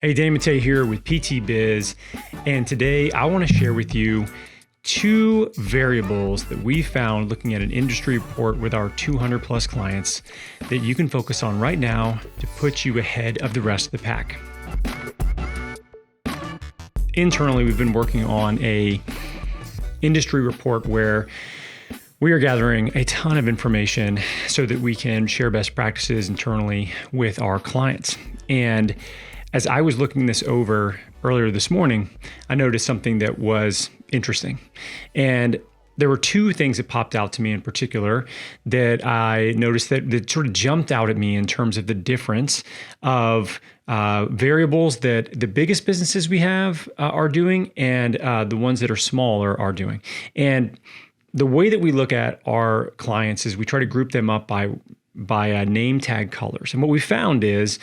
Hey, Danny Matta here with PT Biz, and today I want to share with you two variables that we found looking at an industry report with our 200 plus clients that you can focus on right now to put you ahead of the rest of the pack. Internally, we've been working on a industry report where we are gathering a ton of information so that we can share best practices internally with our clients. And as I was looking this over earlier this morning, I noticed something that was interesting. And there were two things that popped out to me in particular that I noticed that sort of jumped out at me in terms of the difference of variables that the biggest businesses we have are doing and the ones that are smaller are doing. And the way that we look at our clients is we try to group them up by name tag colors. And what we found is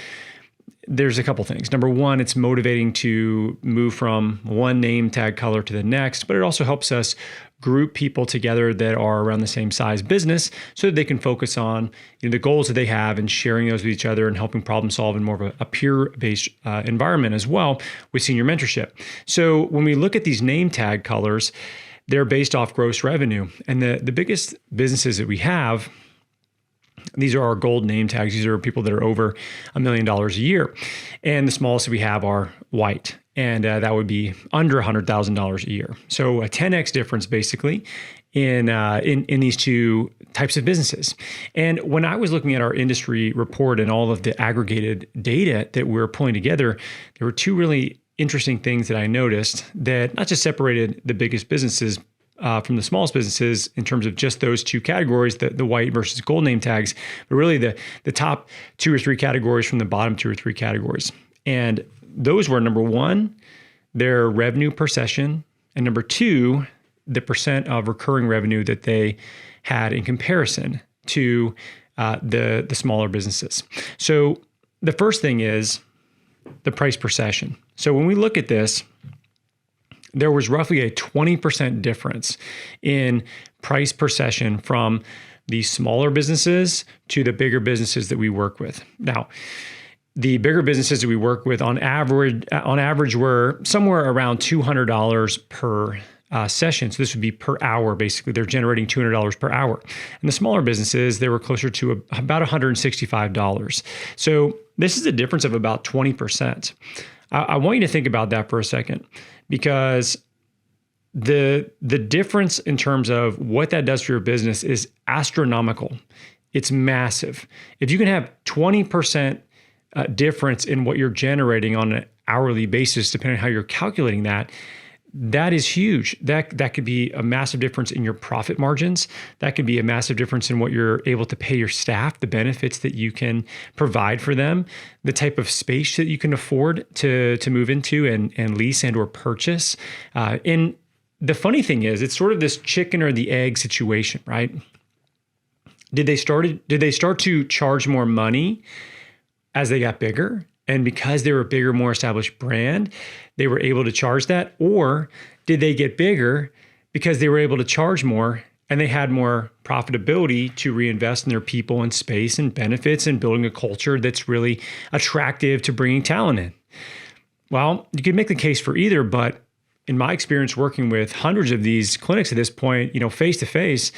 there's a couple things. Number one, it's motivating to move from one name tag color to the next, but it also helps us group people together that are around the same size business so that they can focus on the goals that they have and sharing those with each other and helping problem solve in more of a peer-based environment as well with senior mentorship. So when we look at these name tag colors, they're based off gross revenue. And the biggest businesses that we have, these are our gold name tags. These are people that are over $1 million a year. And the smallest we have are white. And that would be under $100,000 a year. So a 10x difference basically in these two types of businesses. And when I was looking at our industry report and all of the aggregated data that we're pulling together, there were two really interesting things that I noticed that not just separated the biggest businesses from the smallest businesses in terms of just those two categories, the white versus gold name tags, but really the top two or three categories from the bottom two or three categories. And those were, number one, their revenue per session, and number two, the percent of recurring revenue that they had in comparison to the smaller businesses. So the first thing is the price per session. So when we look at this, there was roughly a 20% difference in price per session from the smaller businesses to the bigger businesses that we work with. Now, the bigger businesses that we work with on average were somewhere around $200 per session. So this would be per hour, basically. They're generating $200 per hour. And the smaller businesses, they were closer to about $165. So this is a difference of about 20%. I want you to think about that for a second, because the difference in terms of what that does for your business is astronomical. It's massive. If you can have 20% difference in what you're generating on an hourly basis, depending on how you're calculating that, that is huge. That could be a massive difference in your profit margins. That could be a massive difference in what you're able to pay your staff, the benefits that you can provide for them, the type of space that you can afford to move into and lease and or purchase. And the funny thing is, it's sort of this chicken or the egg situation, right? Did they start to charge more money as they got bigger? And because they were a bigger, more established brand, they were able to charge that? Or did they get bigger because they were able to charge more and they had more profitability to reinvest in their people and space and benefits and building a culture that's really attractive to bringing talent in? Well, you could make the case for either, but in my experience working with hundreds of these clinics at this point, face to face,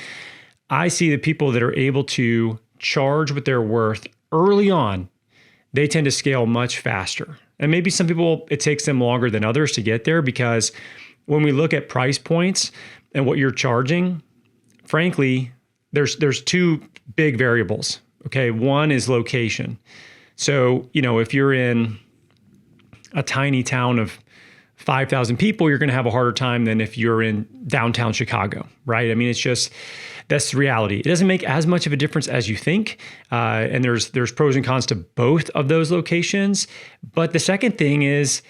I see the people that are able to charge what they're worth early on, they tend to scale much faster. And maybe some people, it takes them longer than others to get there, because when we look at price points and what you're charging, frankly, there's two big variables. Okay, one is location. So, if you're in a tiny town of 5,000 people, you're going to have a harder time than if you're in downtown Chicago, right? I mean, that's the reality. It doesn't make as much of a difference as you think. And there's pros and cons to both of those locations. But the second thing is,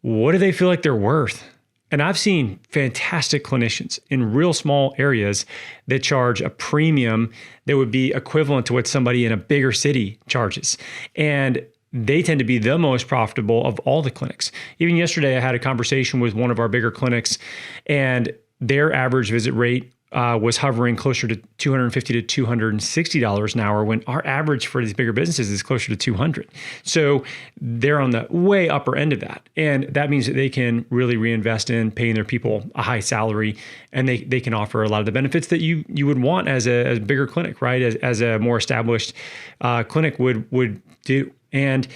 what do they feel like they're worth? And I've seen fantastic clinicians in real small areas that charge a premium that would be equivalent to what somebody in a bigger city charges. And they tend to be the most profitable of all the clinics. Even yesterday, I had a conversation with one of our bigger clinics, and their average visit rate was hovering closer to $250 to $260 an hour, when our average for these bigger businesses is closer to 200. So they're on the way upper end of that. And that means that they can really reinvest in paying their people a high salary, and they can offer a lot of the benefits that you would want as a bigger clinic, right? As a more established clinic would do. And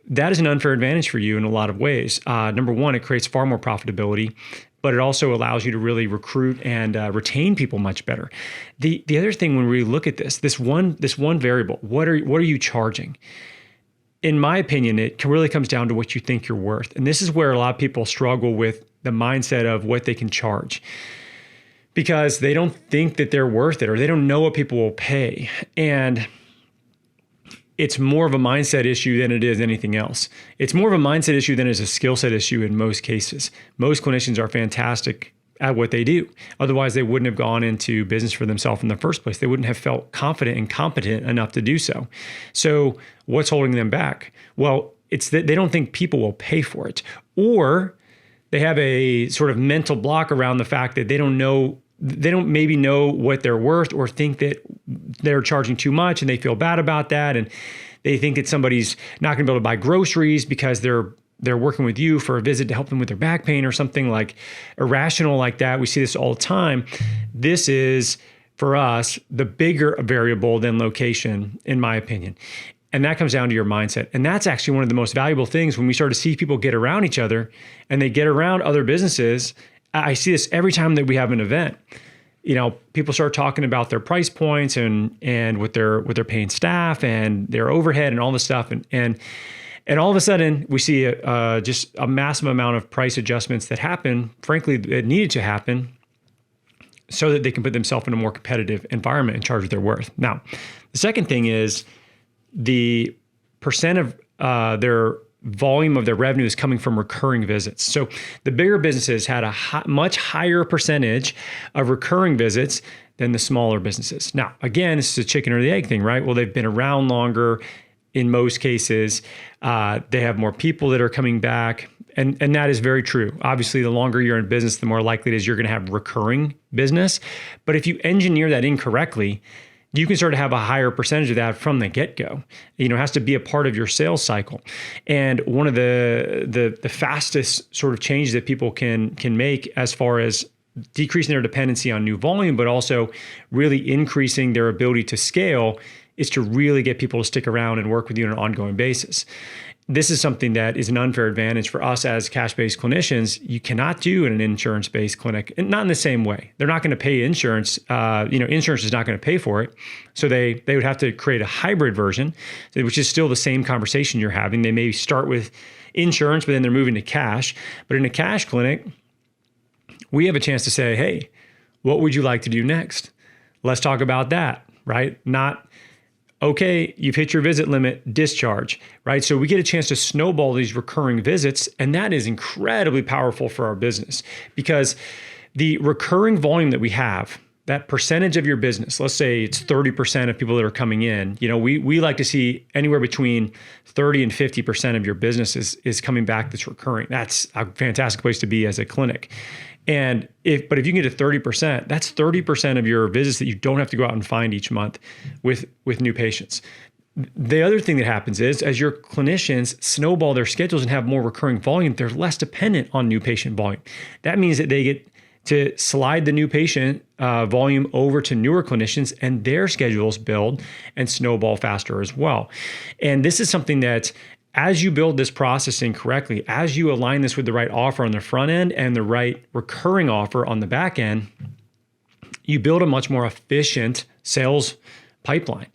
that is an unfair advantage for you in a lot of ways. Number one, it creates far more profitability, but it also allows you to really recruit and retain people much better. The other thing, when we look at this one variable, what are you charging? In my opinion, it really comes down to what you think you're worth. And this is where a lot of people struggle with the mindset of what they can charge, because they don't think that they're worth it, or they don't know what people will pay. And it's more of a mindset issue than it is anything else. It's more of a mindset issue than it is a skill set issue in most cases. Most clinicians are fantastic at what they do. Otherwise, they wouldn't have gone into business for themselves in the first place. They wouldn't have felt confident and competent enough to do so. So what's holding them back? Well, it's that they don't think people will pay for it, or they have a sort of mental block around the fact that they don't maybe know what they're worth, or think that they're charging too much and they feel bad about that. And they think that somebody's not going to be able to buy groceries because they're working with you for a visit to help them with their back pain, or something like irrational like that. We see this all the time. This is, for us, the bigger variable than location, in my opinion. And that comes down to your mindset. And that's actually one of the most valuable things when we start to see people get around each other and they get around other businesses. I see this every time that we have an event. People start talking about their price points and what they're paying staff and their overhead and all this stuff. And all of a sudden we see just a massive amount of price adjustments that happen, frankly, that needed to happen so that they can put themselves in a more competitive environment and charge their worth. Now, the second thing is the percent of their volume of their revenue is coming from recurring visits. So the bigger businesses had a much higher percentage of recurring visits than the smaller businesses. Now, again, this is a chicken or the egg thing, right? Well, they've been around longer in most cases. They have more people that are coming back. And that is very true. Obviously, the longer you're in business, the more likely it is you're going to have recurring business. But if you engineer that incorrectly, you can sort of have a higher percentage of that from the get-go. It has to be a part of your sales cycle. And one of the fastest sort of changes that people can make as far as decreasing their dependency on new volume, but also really increasing their ability to scale, is to really get people to stick around and work with you on an ongoing basis. This is something that is an unfair advantage for us as cash-based clinicians. You cannot do in an insurance-based clinic, and not in the same way. They're not going to pay insurance. Insurance is not going to pay for it. So they would have to create a hybrid version, which is still the same conversation you're having. They may start with insurance, but then they're moving to cash. But in a cash clinic, we have a chance to say, hey, what would you like to do next? Let's talk about that, right? Not, okay, you've hit your visit limit, discharge, right? So we get a chance to snowball these recurring visits, and that is incredibly powerful for our business, because the recurring volume that we have, that percentage of your business, let's say it's 30% of people that are coming in, we like to see anywhere between 30 and 50% of your business is coming back that's recurring. That's a fantastic place to be as a clinic. And if you can get to 30%, that's 30% of your visits that you don't have to go out and find each month with new patients. The other thing that happens is, as your clinicians snowball their schedules and have more recurring volume, they're less dependent on new patient volume. That means that they get to slide the new patient volume over to newer clinicians, and their schedules build and snowball faster as well. And this is something that, as you build this processing correctly, as you align this with the right offer on the front end and the right recurring offer on the back end, you build a much more efficient sales pipeline.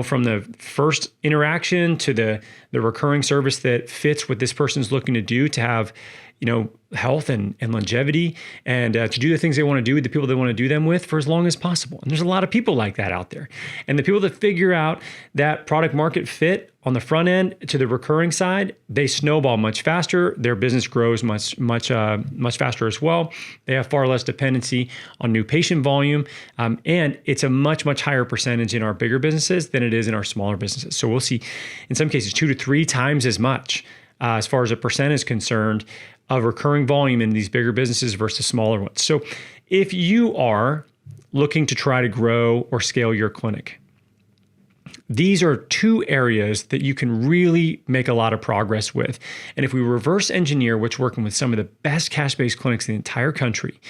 From the first interaction to the recurring service that fits what this person's looking to do, to have health and longevity, and to do the things they want to do with the people they want to do them with for as long as possible. And there's a lot of people like that out there. And the people that figure out that product market fit on the front end to the recurring side, they snowball much faster. Their business grows much faster as well. They have far less dependency on new patient volume. And it's a much higher percentage in our bigger businesses than it is in our smaller businesses. So we'll see, in some cases, 2 to 3 times as much as far as a percent is concerned of recurring volume in these bigger businesses versus smaller ones. So if you are looking to try to grow or scale your clinic. These are two areas that you can really make a lot of progress with. And if we reverse engineer what's working with some of the best cash-based clinics in the entire country,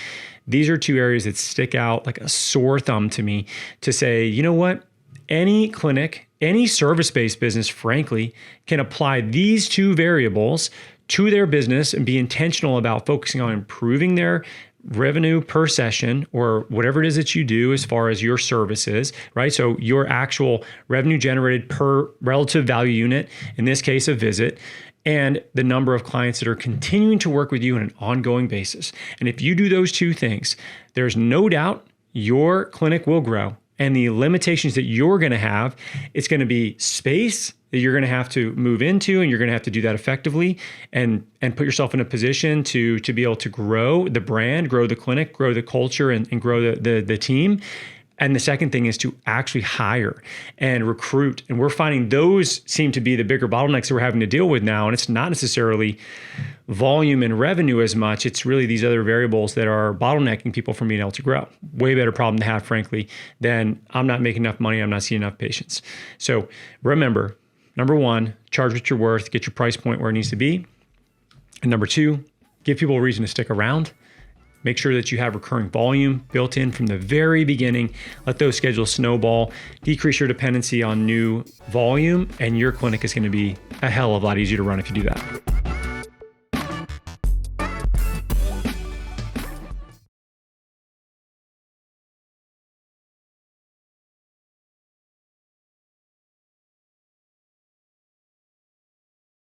these are two areas that stick out like a sore thumb to me to say, you know what? Any clinic, any service-based business, frankly, can apply these two variables to their business and be intentional about focusing on improving their revenue per session or whatever it is that you do as far as your services, right? So your actual revenue generated per relative value unit, in this case, a visit, and the number of clients that are continuing to work with you on an ongoing basis. And if you do those two things, there's no doubt your clinic will grow. And the limitations that you're going to have, it's going to be space that you're going to have to move into, and you're going to have to do that effectively and put yourself in a position to be able to grow the brand, grow the clinic, grow the culture, and grow the team. And the second thing is to actually hire and recruit. And we're finding those seem to be the bigger bottlenecks that we're having to deal with now. And it's not necessarily volume and revenue as much. It's really these other variables that are bottlenecking people from being able to grow. Way better problem to have, frankly, than I'm not making enough money, I'm not seeing enough patients. So remember, number one, charge what you're worth, get your price point where it needs to be. And number two, give people a reason to stick around. Make sure that you have recurring volume built in from the very beginning. Let those schedules snowball, decrease your dependency on new volume, and your clinic is going to be a hell of a lot easier to run if you do that.